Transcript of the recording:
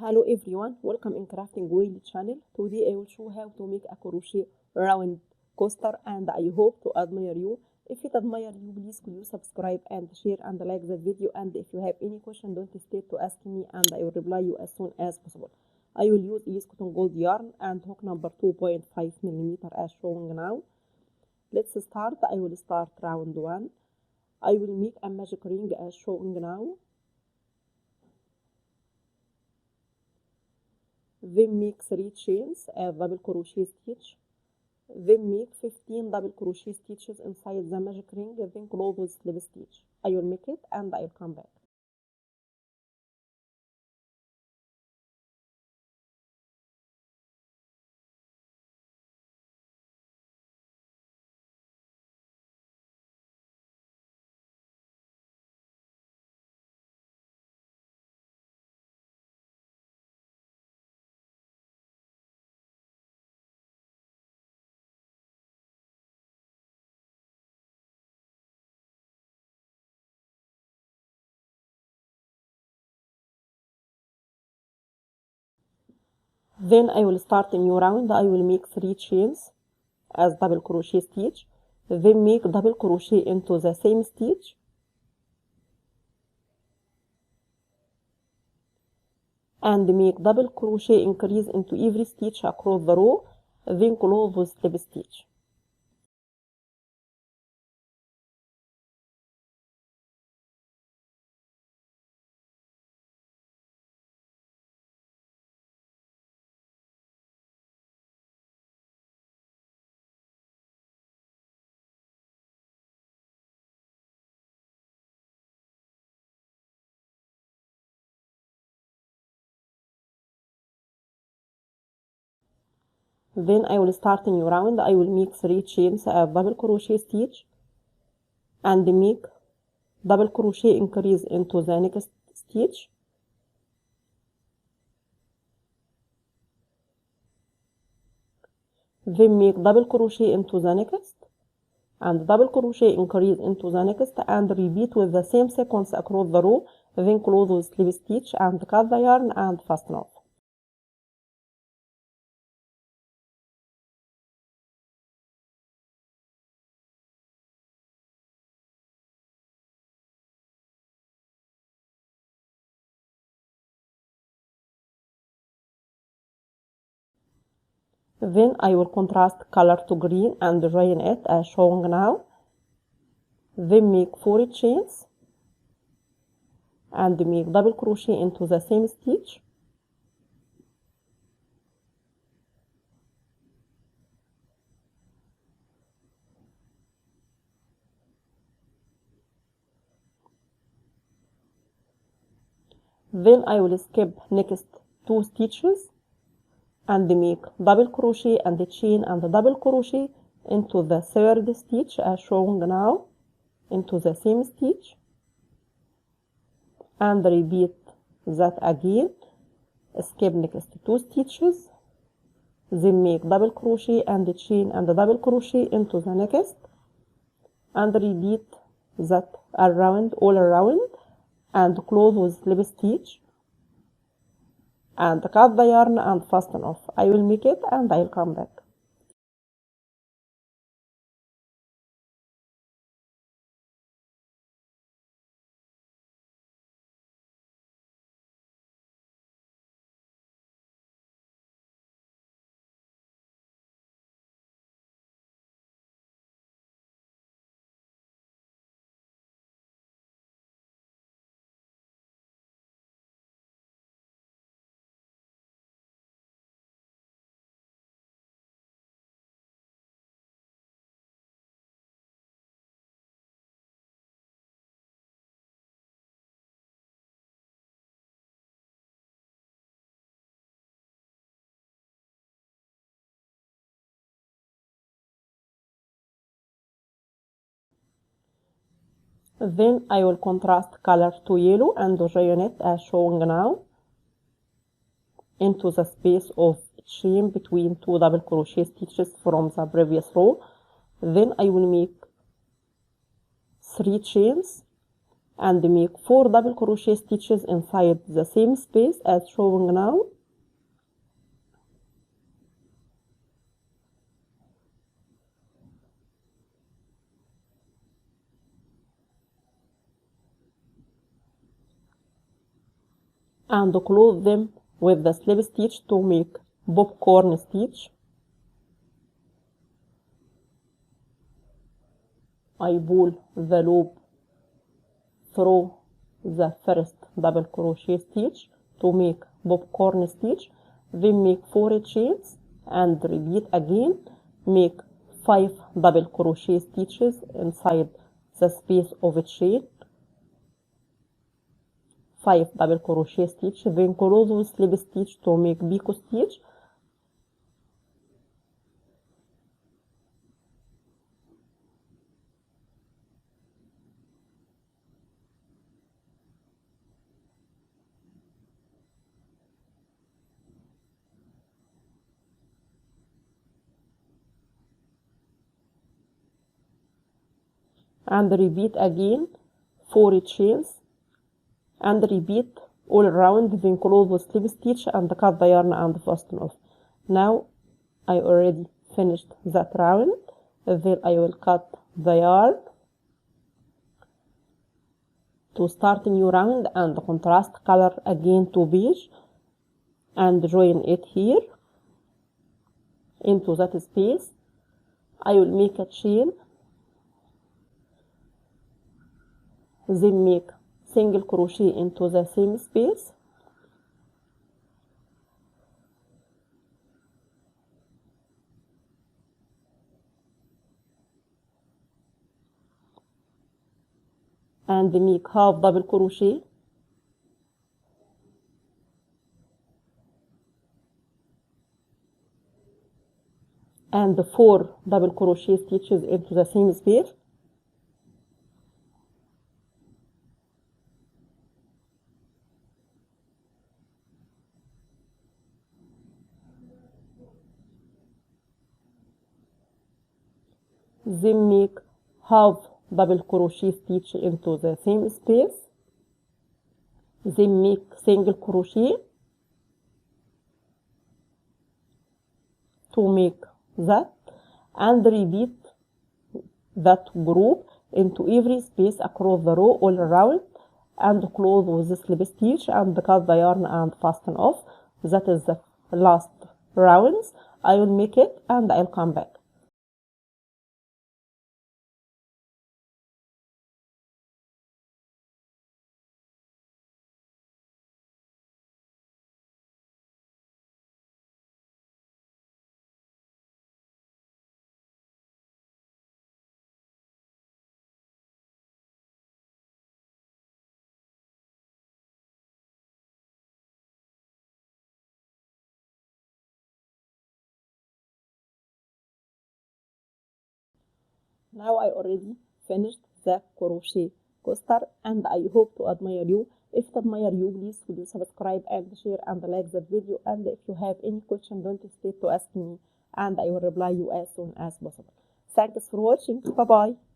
Hello everyone, welcome in Crafting Wheel channel. Today I will show how to make a crochet round coaster and I hope to admire you. If it admire you, please could you subscribe and share and like the video, and if you have any question don't hesitate to ask me and I will reply you as soon as possible. I will use this cotton gold yarn and hook number 2.5 millimeter as shown now. Let's start. I will start round 1. I will make a magic ring as shown now. Then make 3 chains as double crochet stitch. Then make 15 double crochet stitches inside the magic ring, then close with slip stitch. I will make it and I will come back. Then I will start a new round. I will make 3 chains as double crochet stitch, then make double crochet into the same stitch, and make double crochet increase into every stitch across the row, then close with slip stitch. Then I will start a new round. I will make 3 chains as double crochet stitch and make double crochet increase into the next stitch, then make double crochet into the next and double crochet increase into the next, and repeat with the same sequence across the row, then close with slip stitch and cut the yarn and fasten off. Then I will contrast color to green and join it as shown now. Then make 4 chains and make double crochet into the same stitch, then I will skip next 2 stitches and make double crochet and chain and double crochet into the 3rd stitch as shown now, into the same stitch, and repeat that again. Skip next 2 stitches, then make double crochet and chain and double crochet into the next, and repeat that all around and close with slip stitch and cut the yarn and fasten off. I will make it and I will come back. Then I will contrast color to yellow and join it as shown now into the space of chain between 2 double crochet stitches from the previous row. Then I will make 3 chains and make 4 double crochet stitches inside the same space as showing now. And close them with the slip stitch to make popcorn stitch. I pull the loop through the first double crochet stitch to make popcorn stitch, then make 4 chains and repeat again. Make 5 double crochet stitches inside the space of a chain, 5 double crochet stitch, then close with slip stitch to make picot stitch. And repeat again 4 chains and repeat all around, then close with slip stitch and cut the yarn and fasten off. Now I already finished that round, then I will cut the yarn to start a new round and contrast color again to beige and join it here into that space. I will make a chain, then make single crochet into the same space, and make half double crochet, and 4 double crochet stitches into the same space. Then make half double crochet stitch into the same space, then make single crochet to make that, and repeat that group into every space across the row all around, and close with the slip stitch and cut the yarn and fasten off. That is the last rounds. I will make it and I'll come back. Now I already finished the crochet coaster and I hope to admire you. If to admire you, please will you subscribe and share and like the video, and if you have any question, don't hesitate to ask me and I will reply you as soon as possible. Thanks for watching. Bye bye.